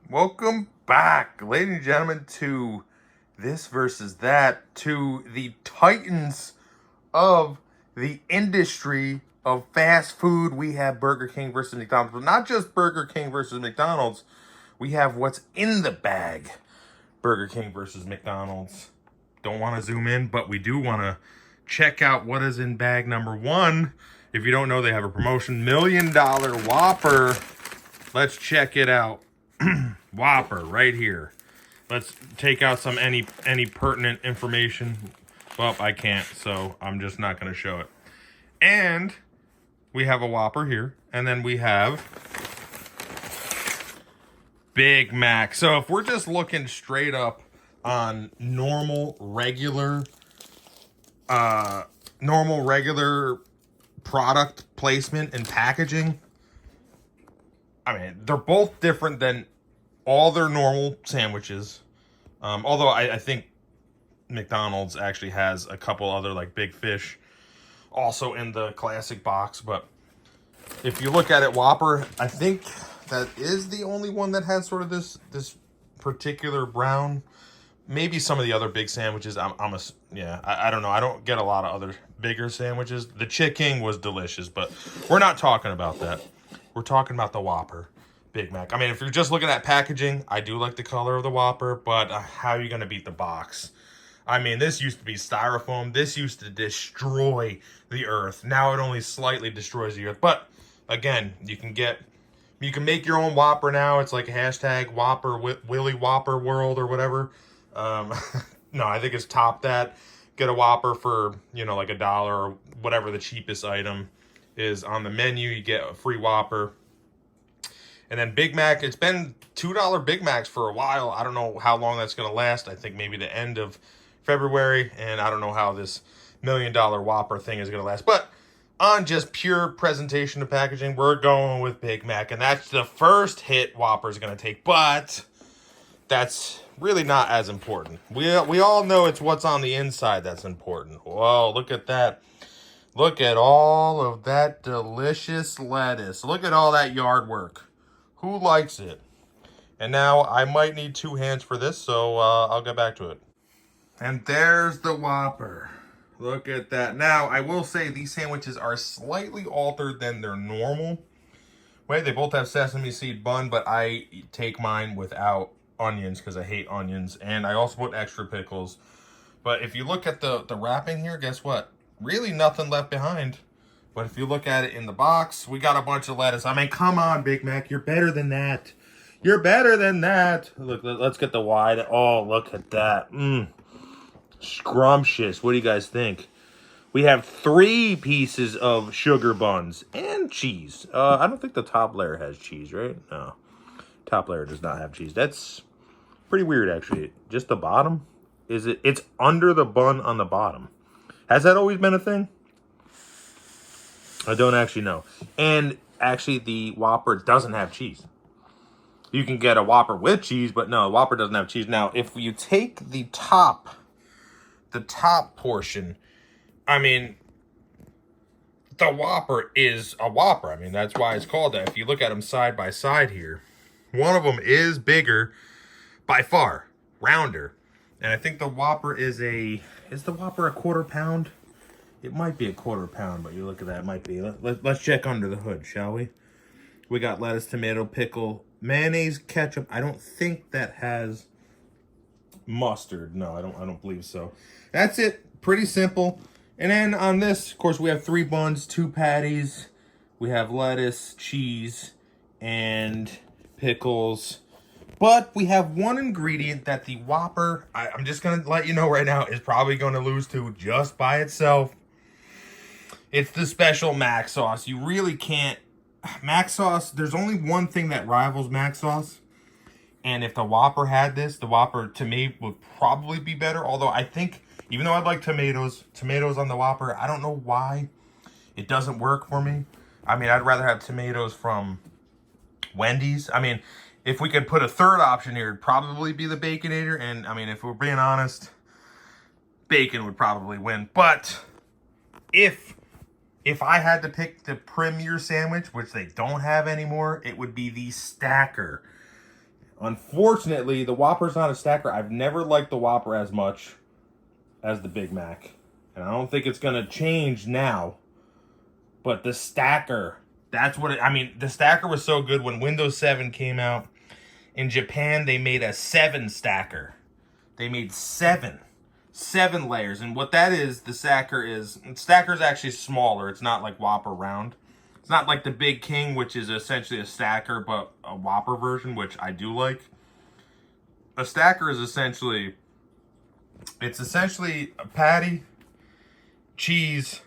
Welcome back, ladies and gentlemen, to this versus that, to the titans of the industry of fast food. We have Burger King versus McDonald's, but not just Burger King versus McDonald's. We have what's in the bag. Burger King versus McDonald's. Don't want to zoom in, but we do want to check out what is in bag number one. If you don't know, they have a promotion, $1 Million Whopper. Let's check it out. Whopper right here. Let's take out some any pertinent information. Well, I can't, so I'm just not going to show it. And we have a Whopper here, and then we have Big Mac. So if we're just looking straight up on normal regular product placement and packaging, I mean, they're both different than all their normal sandwiches. Although I think McDonald's actually has a couple other like big fish also in the classic box. But if you look at it, Whopper, I think that is the only one that has sort of this particular brown. Maybe some of the other big sandwiches. I don't know. I don't get a lot of other bigger sandwiches. The Chicken was delicious, but we're not talking about that. We're talking about the Whopper Big Mac. I mean, if you're just looking at packaging, I do like the color of the Whopper, but how are you going to beat the box? I mean, this used to be styrofoam. This used to destroy the earth. Now it only slightly destroys the earth. But again, you can make your own Whopper now. It's like hashtag Whopper, Willy Whopper World or whatever. No, I think it's top that. Get a Whopper for, like $1 or whatever the cheapest item is on the menu. You get a free Whopper. And then Big Mac, it's been $2 Big Macs for a while. I don't know how long that's going to last. I think maybe the end of February. And I don't know how this $1 Million Whopper thing is going to last. But on just pure presentation of packaging, we're going with Big Mac. And that's the first hit Whopper's going to take. But that's really not as important. We all know it's what's on the inside that's important. Whoa, look at that. Look at all of that delicious lettuce. Look at all that yard work. Who likes it? And now I might need 2 hands for this, so I'll get back to it. And there's the Whopper. Look at that. Now, I will say these sandwiches are slightly altered than their normal way. They both have sesame seed bun, but I take mine without onions because I hate onions. And I also put extra pickles. But if you look at the wrapping here, guess what? Really nothing left behind. But if you look at it in the box, we got a bunch of lettuce. I mean, come on, Big Mac. You're better than that. You're better than that. Look, let's get the wide. Oh, look at that. Scrumptious. What do you guys think? We have 3 pieces of sugar buns and cheese. I don't think the top layer has cheese, right? No. Top layer does not have cheese. That's pretty weird, actually. Just the bottom? It's under the bun on the bottom. Has that always been a thing? I don't actually know. And actually, the Whopper doesn't have cheese. You can get a Whopper with cheese, but no, the Whopper doesn't have cheese. Now, if you take the top portion, I mean, the Whopper is a Whopper. I mean, that's why it's called that. If you look at them side by side here, one of them is bigger by far, rounder. And I think the Whopper is the Whopper a quarter pound? It might be a quarter pound, but you look at that, it might be. Let's check under the hood, shall we? We got lettuce, tomato, pickle, mayonnaise, ketchup. I don't think that has mustard. No, I don't believe so. That's it. Pretty simple. And then on this, of course, we have 3 buns, 2 patties. We have lettuce, cheese, and pickles. But we have one ingredient that the Whopper, I'm just going to let you know right now, is probably going to lose to just by itself. It's the special mac sauce. You really can't. Mac sauce, there's only one thing that rivals mac sauce. And if the Whopper had this, the Whopper, to me, would probably be better. Although I think, even though I like tomatoes on the Whopper, I don't know why it doesn't work for me. I mean, I'd rather have tomatoes from Wendy's. I mean, if we could put a third option here, it'd probably be the Baconator. And, I mean, if we're being honest, bacon would probably win. But if If I had to pick the premier sandwich, which they don't have anymore, it would be the stacker. Unfortunately, the Whopper's not a stacker. I've never liked the Whopper as much as the Big Mac. And I don't think it's going to change now. But the stacker, that's what I mean, the stacker was so good when Windows 7 came out. In Japan, they made a 7 stacker. They made 7 layers. And what that is, the stacker is actually smaller. It's not like Whopper round. It's not like the Big King, which is essentially a stacker, but a Whopper version, which I do like. A stacker is essentially, it's essentially a patty, cheese,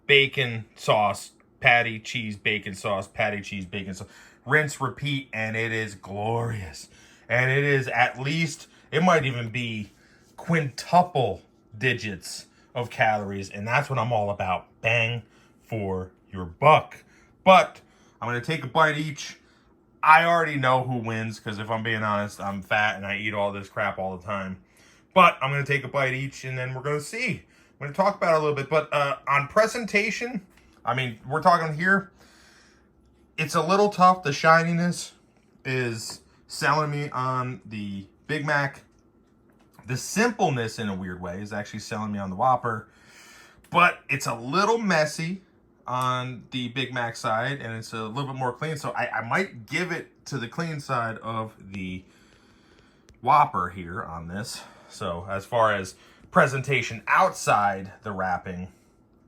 bacon, sauce, patty, cheese, bacon, sauce, patty, cheese, bacon, sauce. Rinse, repeat, and it is glorious. And it is at least, it might even be quintuple digits of calories, and that's what I'm all about. Bang for your buck. But I'm going to take a bite each. I already know who wins, because if I'm being honest, I'm fat and I eat all this crap all the time. But I'm going to take a bite each, and then we're going to see. I'm going to talk about it a little bit. But on presentation, I mean, we're talking here, it's a little tough. The shininess is selling me on the Big Mac. The simpleness, in a weird way, is actually selling me on the Whopper. But it's a little messy on the Big Mac side, and it's a little bit more clean. So I might give it to the clean side of the Whopper here on this. So as far as presentation outside the wrapping,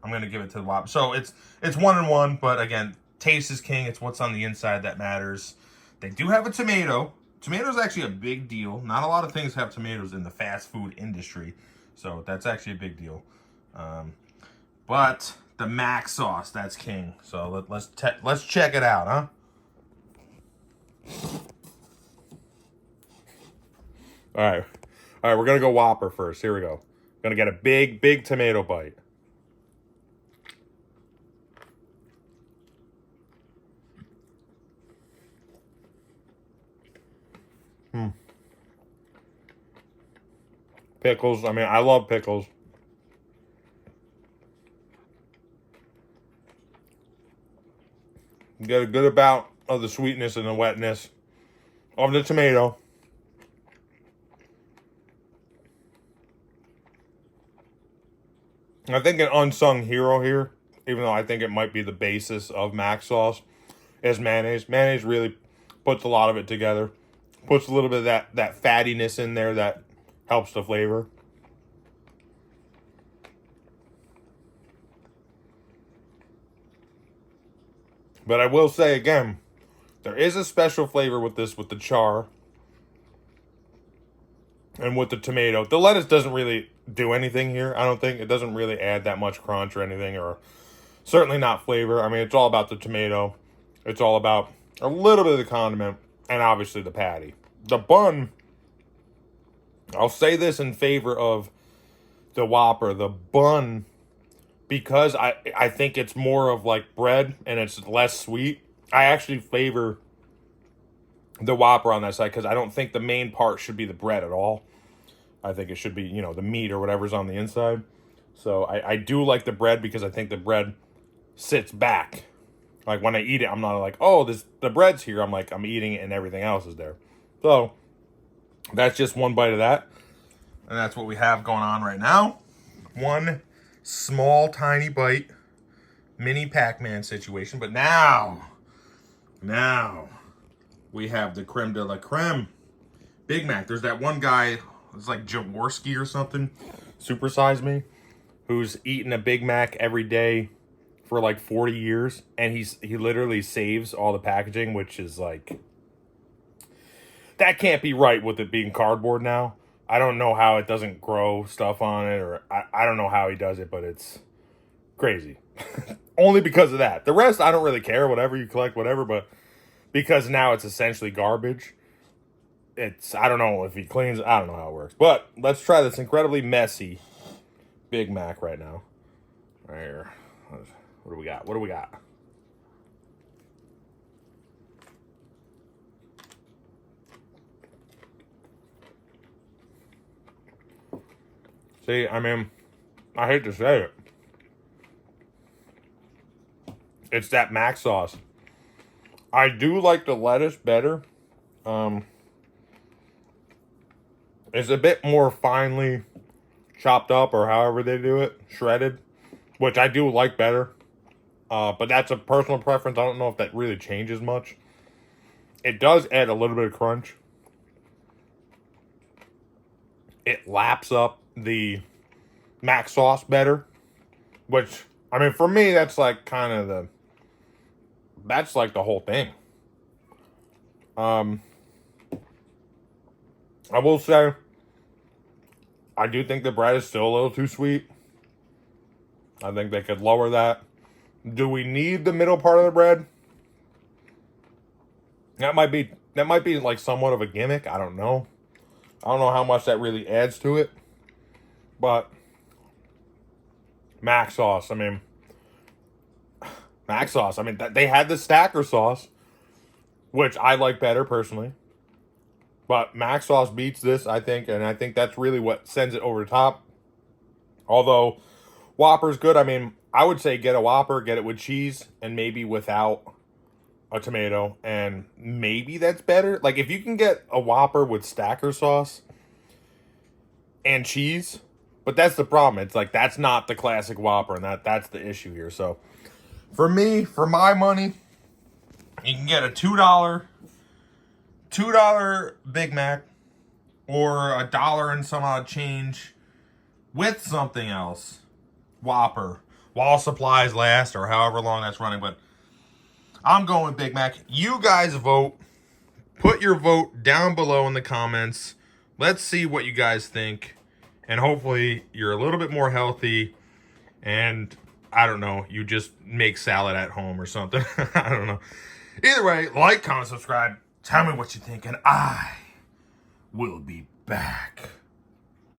I'm going to give it to the Whopper. So it's 1-1, but again, taste is king. It's what's on the inside that matters. They do have a tomato. Tomato is actually a big deal. Not a lot of things have tomatoes in the fast food industry, so that's actually a big deal. But the mac sauce, that's king. So let's check it out, huh? All right, we're gonna go Whopper first. Here we go. Gonna get a big tomato bite. Pickles. I mean, I love pickles. Get a good amount of the sweetness and the wetness of the tomato. I think an unsung hero here, even though I think it might be the basis of mac sauce, is mayonnaise. Mayonnaise really puts a lot of it together. Puts a little bit of that fattiness in there that helps the flavor. But I will say again, there is a special flavor with this, with the char and with the tomato. The lettuce doesn't really do anything here, I don't think. It doesn't really add that much crunch or anything, or certainly not flavor. I mean, it's all about the tomato. It's all about a little bit of the condiment and obviously the patty. The bun, I'll say this in favor of the Whopper. The bun, because I think it's more of like bread and it's less sweet, I actually favor the Whopper on that side, because I don't think the main part should be the bread at all. I think it should be, you know, the meat or whatever's on the inside. So I do like the bread, because I think the bread sits back. Like when I eat it, I'm not like, oh, the bread's here. I'm like, I'm eating it and everything else is there. So that's just one bite of that. And that's what we have going on right now. One small, tiny bite, mini Pac-Man situation. But now we have the creme de la creme Big Mac. There's that one guy, it's like Jaworski or something, Super Size Me, who's eating a Big Mac every day for like 40 years. And he literally saves all the packaging, which is like, that can't be right with it being cardboard now. I don't know how it doesn't grow stuff on it, or I don't know how he does it, but it's crazy. Only because of that. The rest, I don't really care. Whatever you collect, whatever. But because now it's essentially garbage, I don't know if he cleans. I don't know how it works. But let's try this incredibly messy Big Mac right now. Right here. What do we got? What do we got? See, I mean, I hate to say it, It's that mac sauce. I do like the lettuce better. It's a bit more finely chopped up, or however they do it, shredded, which I do like better. But that's a personal preference. I don't know if that really changes much. It does add a little bit of crunch. It laps up the mac sauce better, which, I mean, for me, that's like kind of that's like the whole thing. I will say, I do think the bread is still a little too sweet. I think they could lower that. Do we need the middle part of the bread? That might be like somewhat of a gimmick. I don't know. I don't know how much that really adds to it. But mac sauce, I mean, they had the stacker sauce, which I like better personally. But mac sauce beats this, I think, and I think that's really what sends it over the top. Although Whopper's good. I mean, I would say get a Whopper, get it with cheese, and maybe without a tomato, and maybe that's better. Like, if you can get a Whopper with stacker sauce and cheese, but that's the problem. It's like, that's not the classic Whopper, and that's the issue here. So, for me, for my money, you can get a $2 Big Mac or $1 and some odd change with something else, Whopper, while supplies last, or however long that's running. But I'm going Big Mac. You guys vote. Put your vote down below in the comments. Let's see what you guys think. And hopefully you're a little bit more healthy. And I don't know, you just make salad at home or something. I don't know. Either way, like, comment, subscribe. Tell me what you think, and I will be back.